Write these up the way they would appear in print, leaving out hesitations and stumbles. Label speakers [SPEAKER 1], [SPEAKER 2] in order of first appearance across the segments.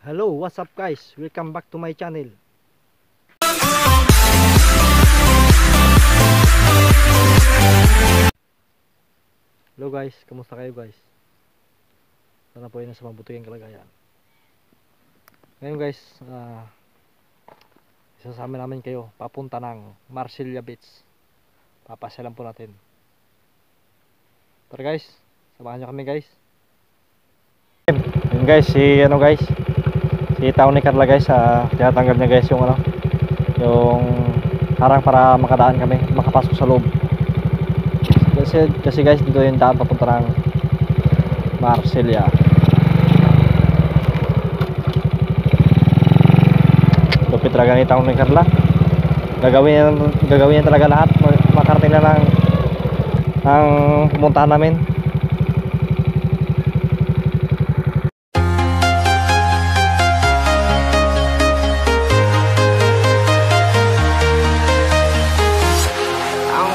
[SPEAKER 1] Hello, what's up guys? Welcome back to my channel. Hello guys, kamusta kayo guys? Sana po ay nasa mabuting kalagayan. Ngayon guys, isasama namin kayo papunta ng Marsilia Beach. Papasyalan po natin. Tara guys, samahan nyo kami guys. Yun guys, si taon ni Carla guys, tinatanggal niya guys yung yung harang para makadaan kami, makapasok sa loob. Kasi guys, dito yung daan papunta ng Marsilia. Lupit talaga ni taon ni Carla. Gagawin niya talaga lahat, makarating na ng pumuntahan namin.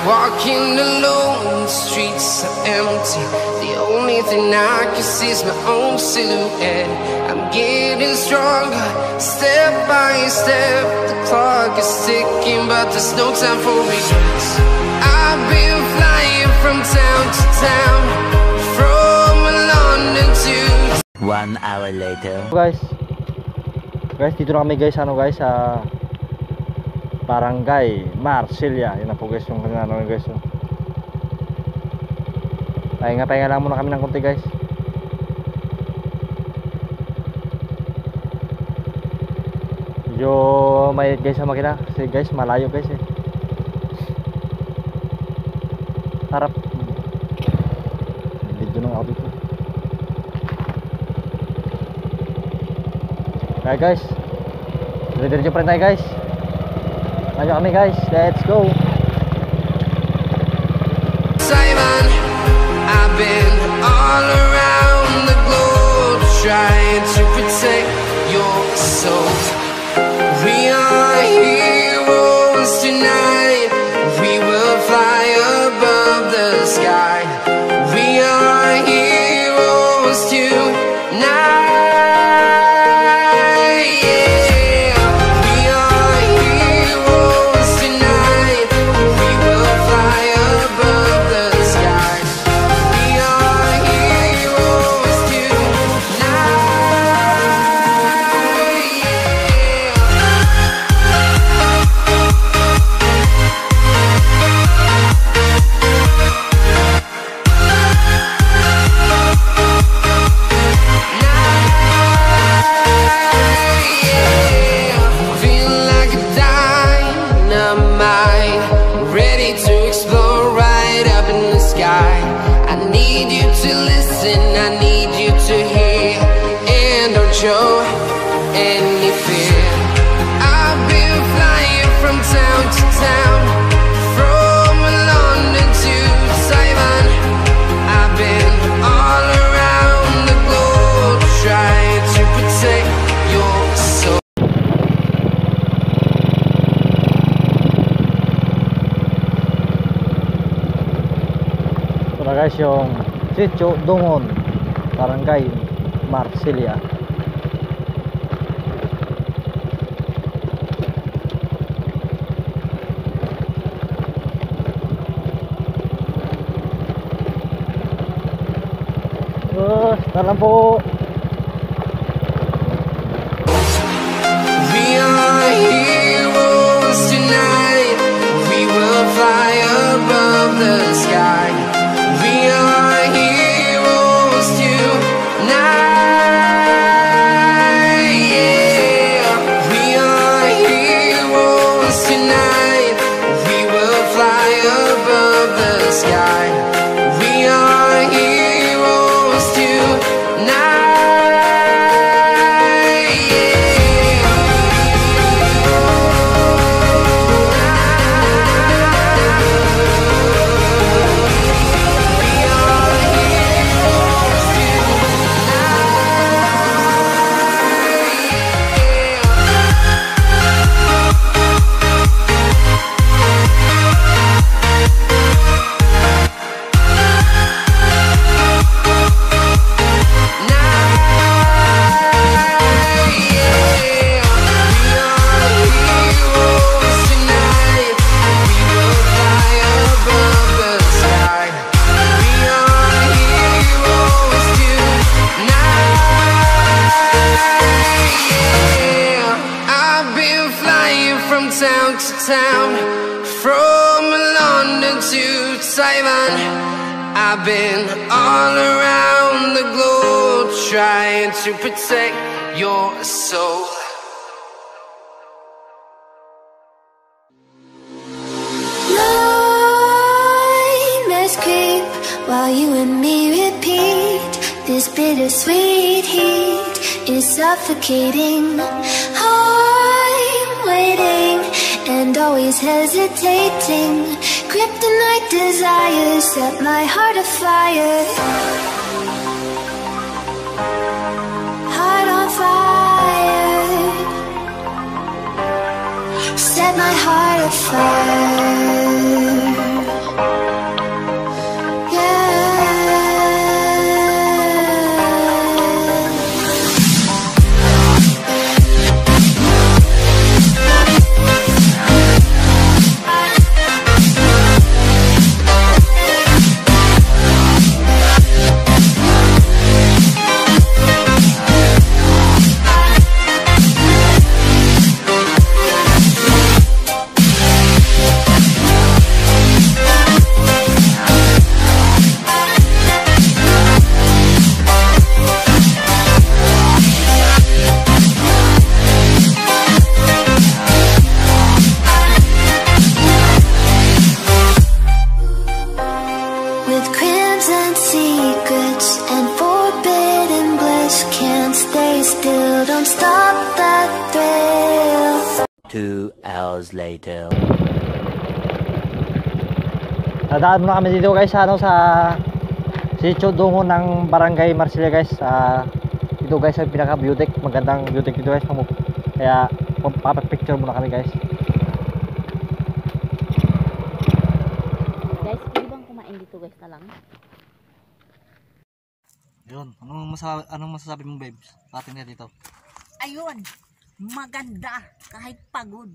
[SPEAKER 2] Walking alone, the streets are empty. The only thing I can see is my own silhouette. I'm getting stronger, step by step. The clock is ticking, but there's no time for regrets. I've been flying from town to town, from London to
[SPEAKER 3] 1 hour later.
[SPEAKER 1] Guys, dito na kami guys, Barangay Marsilia. Yun na po guys yung kanina guys. Pahinga lang muna kami ng konti guys. Medyo mayit guys sa makina kasi guys malayo guys Harap video nung ako dito. Kaya guys, diretso pa rin tayo guys. Ayo kami guys, let's go.
[SPEAKER 2] Simon, I've been all around the globe trying to protect your soul. We are heroes tonight. We will fly above the sky. We are heroes tonight. Show any fear. I've been flying from town to town, from London to Taiwan. I've been all around the globe trying to protect your soul.
[SPEAKER 1] Ito na guys yung Sitio Dungon, Barangay Marsilia. Talang po.
[SPEAKER 2] We are heroes tonight. We will fly above the sky. We are heroes tonight. Yeah. We are heroes tonight. We will fly above the sky. We are heroes tonight. Yeah. town to town, from London to Taiwan. I've been all around the globe trying to protect your soul.
[SPEAKER 4] Nightmares creep while you and me repeat. This bittersweet heat is suffocating. I'm waiting and always hesitating. Kryptonite desires set my heart afire. Heart on fire. Set my heart afire. With crimson secrets and forbidden bliss, can't stay still, don't stop that thrill.
[SPEAKER 3] 2 hours later.
[SPEAKER 1] Nadaan muna kami dito guys sa Sitio Dungo ng Barangay Marsilia guys. Dito guys ang pinaka view deck, magandang view deck dito guys. Kaya papapicture muna kami guys.
[SPEAKER 5] Guys, pwede bang kumain dito guys na lang?
[SPEAKER 1] Yun, anong masasabi mo babes? Atin nga dito.
[SPEAKER 5] Ayun, maganda kahit pagod.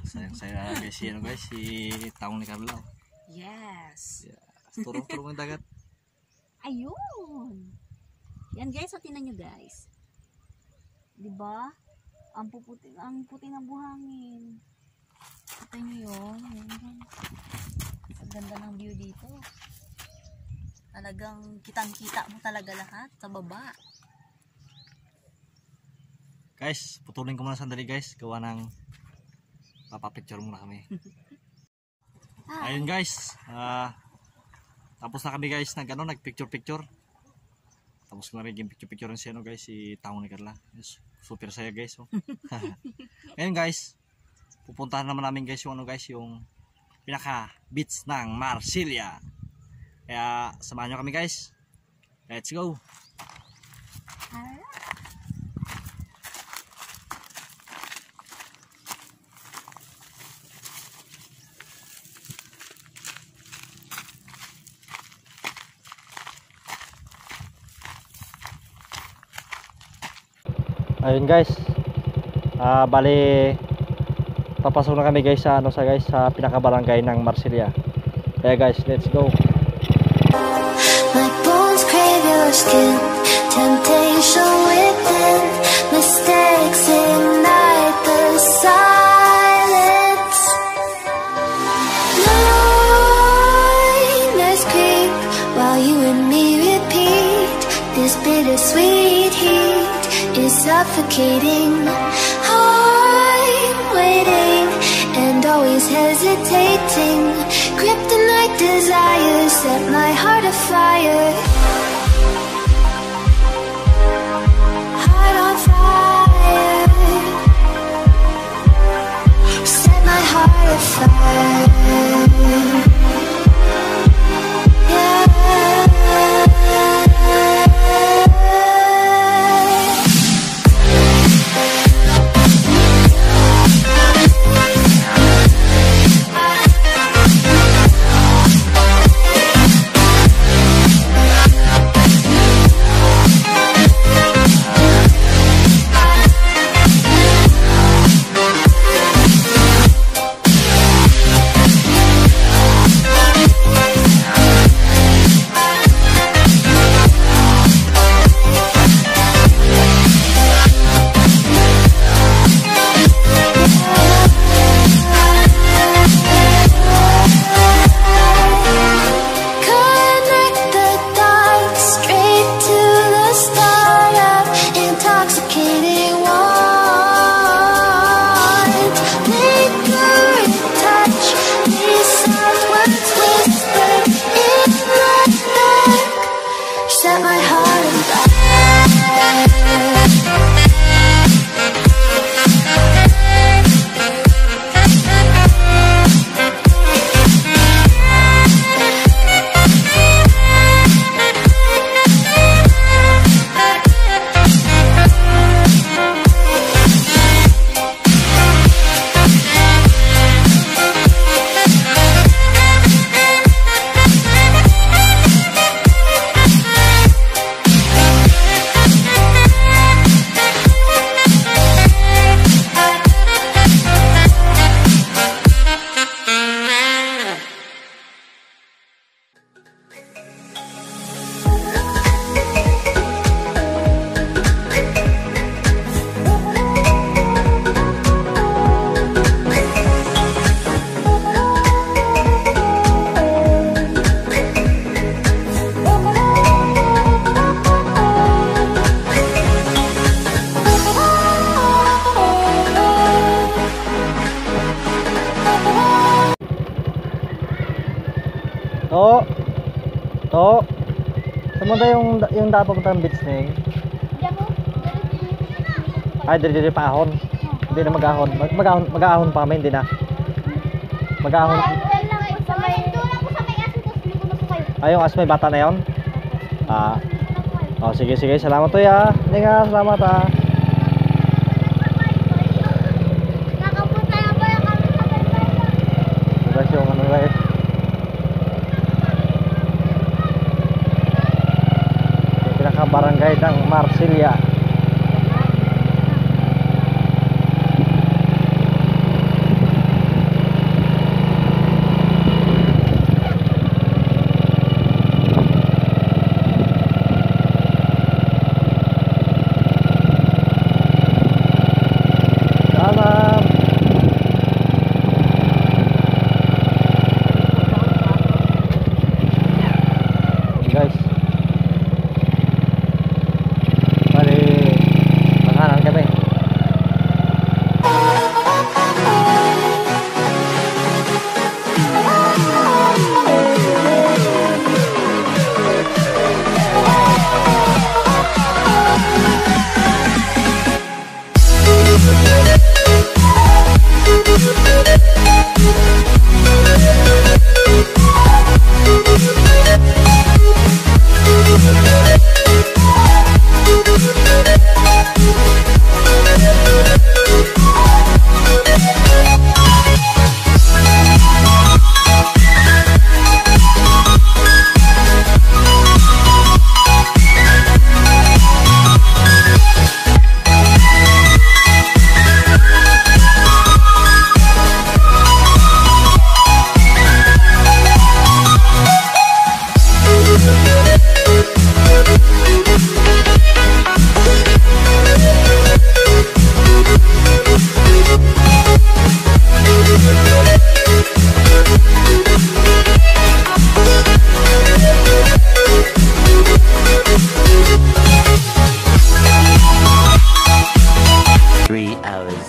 [SPEAKER 1] Sayang guys, si taong ni Carla.
[SPEAKER 5] Yes.
[SPEAKER 1] Yeah. Turong-turong ng dagat.
[SPEAKER 5] Ayun. Yan guys, so tingnan nyo guys. Diba? Ang puti ng buhangin. Kita nyo yun. Ang ganda ng view dito. Talagang kitang-kita mo talaga lahat sa baba.
[SPEAKER 1] Guys, putulin ko muna sandali guys. Gawa ng papapicture muna kami. Ayun guys. Tapos na kami guys nagpicture-picture. Tapos ko na rin picture-picture rin si guys, si taong ni Carla. Yes, super saya guys. Oh. Ngayon guys, pupuntahan naman namin guys yung yung pinaka beach ng Marsilia. Kaya samahan nyo kami guys. Let's go. Ayun guys. Bali papasok na kami guys sa sa pinaka-barangay ng Marsilia. Kaya guys, let's go.
[SPEAKER 4] My bones crave your skin, temptation within, mistakes ignite the silence. Nightmares creep while you and me repeat. This bittersweet heat is suffocating. I'm waiting and always hesitating. Kryptonite desires set my heart afire. Heart on fire. Set my heart afire.
[SPEAKER 1] To. To. Sumunta yung dapat puntang beach na yun. Ay, dire pa ahon. Hindi na mag-ahon. Mag-ahon pa kami, hindi na. Mag-ahon. Ay, yung asmay bata na yun? Oh, sige. Salamat to ya. Hindi nga, salamat ha. Guys, yung ano guys. Yung pinaka-barangay ng Marsilia. Guys, bali makanan kami.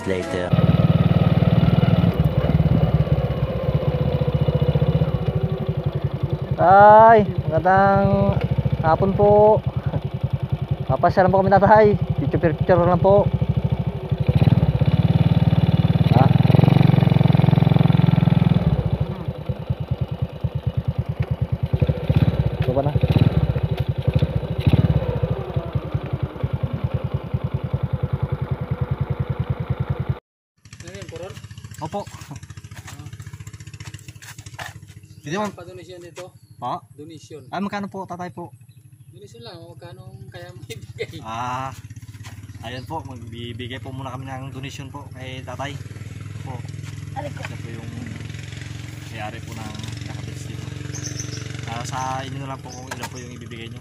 [SPEAKER 3] Later.
[SPEAKER 1] Tay, magandang hapon po. Papasyal lang po kami tatay. Picture lang po. Ha? Ito ba na? Opo. Hindi mo
[SPEAKER 6] Pa-donation dito.
[SPEAKER 1] pa?
[SPEAKER 6] Donation.
[SPEAKER 1] Ay, magkano po tatay po?
[SPEAKER 6] Donation lang. Magkano kaya mo ibigay.
[SPEAKER 1] Ayan po, magbibigay po muna kami ng donation po kay tatay. Po. Siya po yung may-ari po ng nakabits dito. Sa inyo na lang po kung ilan po yung ibibigay nyo.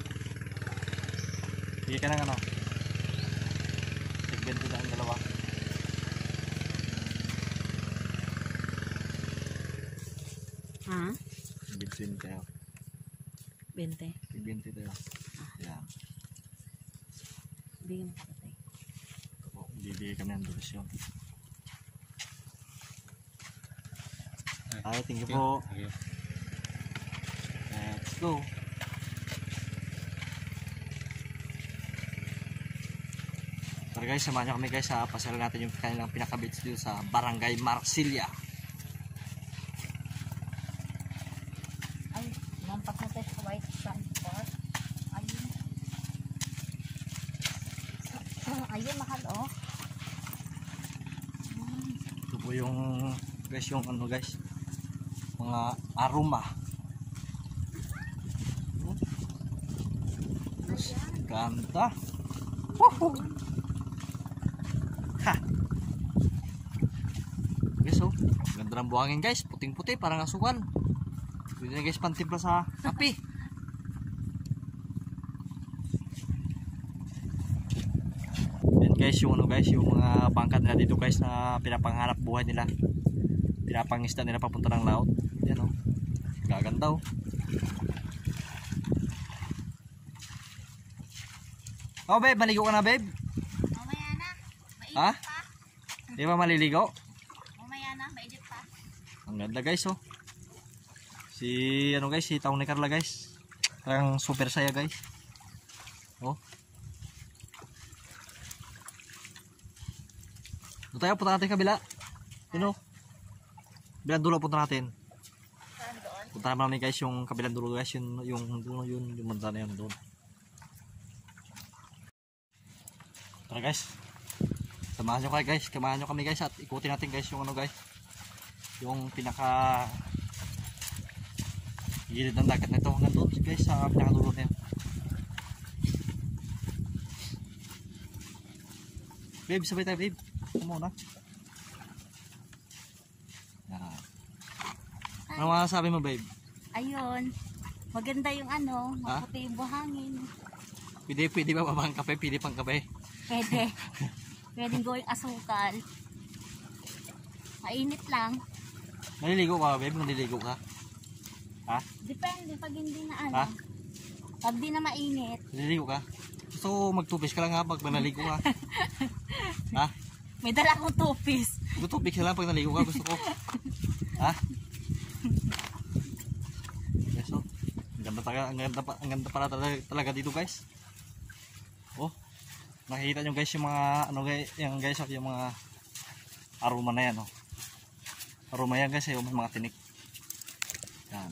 [SPEAKER 1] Bigay ka ng ano? Tig-20 na ang dalawa.
[SPEAKER 5] Ha?
[SPEAKER 1] 20 tayo.
[SPEAKER 5] 20.
[SPEAKER 1] Tig-20 tayo. Ayan.
[SPEAKER 5] Bigyan mo tatay.
[SPEAKER 1] Bibigay kami ng donation. Ay, thank you po. Let's go. Tara guys, samahan nyo kami guys sa pasalan natin yung kanilang pinakabits dito sa Barangay Marsilia.
[SPEAKER 5] Ay, nampak na tayo sa White Sand Park. Ayun. Ayun, mahal oh.
[SPEAKER 1] Ito po yung guys, yung ano guys, mga aroma. Ganda. Woohoo! Ha! Guys oh, ganda ng buhangin guys, puting-puti parang asukal. Pwede na guys pantimpla sa kape. Yan guys, yung ano guys, yung mga bangkad nila dito guys na pinapanghanap buhay nila. Pinapangista nila papunta ng laot. Yan oh. Gaganda oh. Oh babe, maligo ka na babe?
[SPEAKER 5] Mamaya na. Mainit
[SPEAKER 1] Ha?
[SPEAKER 5] pa.
[SPEAKER 1] Di ba maliligo?
[SPEAKER 5] Mamaya na, mainit pa.
[SPEAKER 1] Ang ganda guys oh. Si ano guys, si Taong ni Carla guys. Parang super saya guys. Oh. Doon tayo, punta natin kabila. Yun o. Kabilang dulo punta natin. Punta naman namin guys yung kabilang dulo guys. Yung banda na yun doon. Tara guys. Samahan nyo kayo guys. Samahan nyo kami guys at ikutin natin guys yung ano guys. Yung pinaka gilid ng dagat na ito hanggang doon guys sa pinakadulo na yan. Babe, sabay tayo babe. Muna. Ano masasabi mo babe?
[SPEAKER 5] Ayun. Maganda yung ano, maputi yung buhangin.
[SPEAKER 1] Pwede ba babang kape? Pwede pang kape?
[SPEAKER 5] Pwede. Pwedeng gawing asukal. Mainit lang.
[SPEAKER 1] Naliligo ka babe? Naliligo ka? Ha?
[SPEAKER 5] Depende pag hindi na ano.
[SPEAKER 1] Ha?
[SPEAKER 5] Pag di na mainit.
[SPEAKER 1] Naliligo ka? Gusto ko magtupis ka lang ha pag naligo ka. Ha?
[SPEAKER 5] May dala akong tupis.
[SPEAKER 1] Magtupis ka lang pag naligo ka. Gusto ko. Ha? Okay, so, ang ganda pala talaga dito guys. Oh, nakikita nyo guys yung mga ano guys, yung mga aroma na yan oh. Aroma yan guys, yung mga tinik. Yan.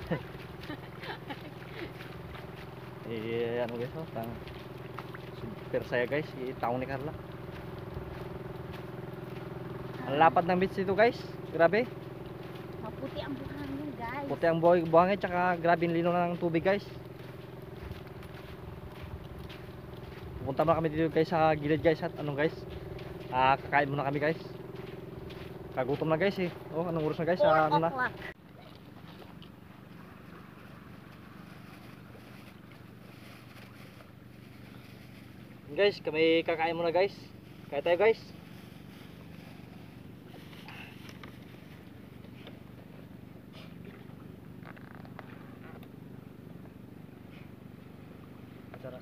[SPEAKER 1] Ano guys, oh, super saya guys, itaong ni Carla. Ang lapad ng beach dito guys, grabe.
[SPEAKER 5] Maputi ang buhangin, guys.
[SPEAKER 1] Puti ang buhangin, tsaka grabe ang lino ng tubig guys. Pupunta muna kami dito guys sa gilid guys at anong guys, kakain muna kami guys. Kagutom na guys eh. Oh, anong oras na guys?
[SPEAKER 5] 4
[SPEAKER 1] Ano na?
[SPEAKER 5] o'clock.
[SPEAKER 1] Guys, kami kakain muna guys. Kaya tayo guys. Sarap.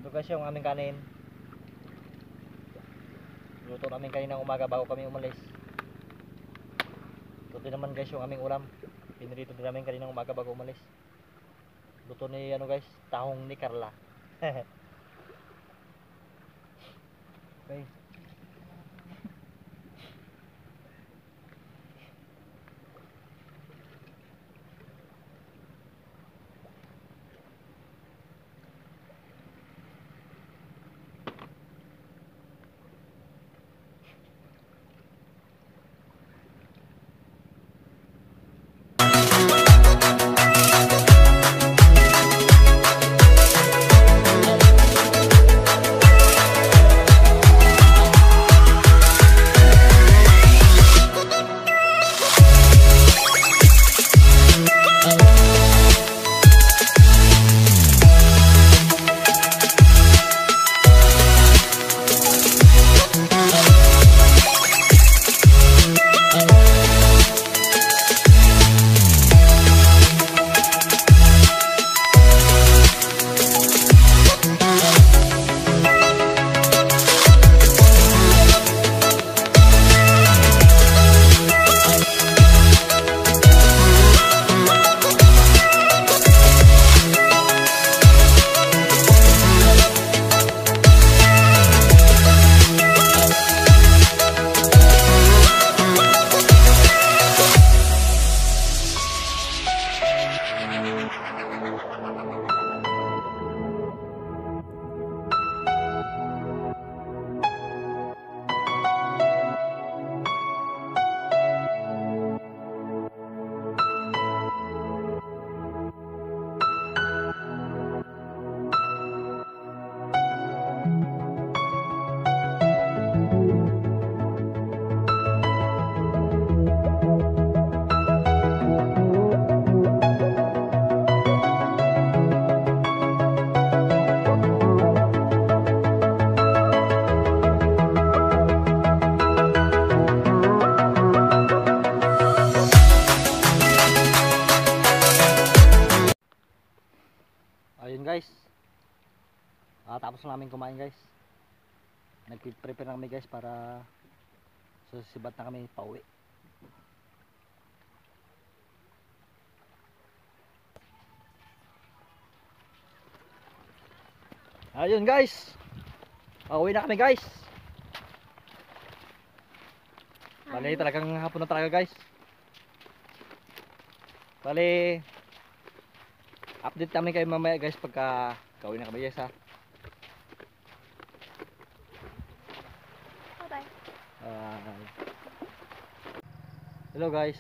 [SPEAKER 1] Ito guys yung aming kanin. Luto namin kaninang umaga bago kami umalis. Ito din naman guys yung aming ulam. Pinirito din namin kaninang umaga bago umalis. Luto ni ano guys, tahong ni Carla. Okay. Ayun guys. Tapos na namin kumain guys. Nag-prepare na kami guys para susibat na kami pauwi. Ayun guys. Pauwi na kami guys. Bali talagang hapon na talaga guys. Bali update kami kayo mamaya guys pagka kauwi na kami guys ha.
[SPEAKER 5] Bye-bye.
[SPEAKER 1] Hello guys.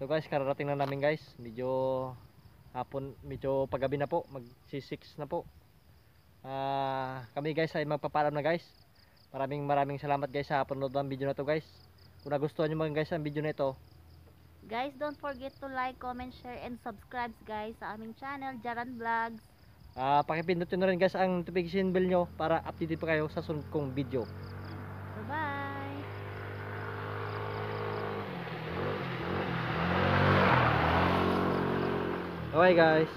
[SPEAKER 1] Ito guys, kararating na namin guys. Medyo hapon, medyo paggabi na po, mag-6 na po. Kami guys ay magpapaalam na guys. Maraming salamat guys sa panonood ng video na to guys. Kung nagustuhan nyo mga guys ang video na ito,
[SPEAKER 5] Guys, don't forget to like, comment, share, and subscribe guys sa aming channel, Jaran Vlogs.
[SPEAKER 1] pakipindot nyo na rin guys ang notification bell nyo para updated pa kayo sa sunod kong video.
[SPEAKER 5] Bye-bye.
[SPEAKER 1] Bye guys.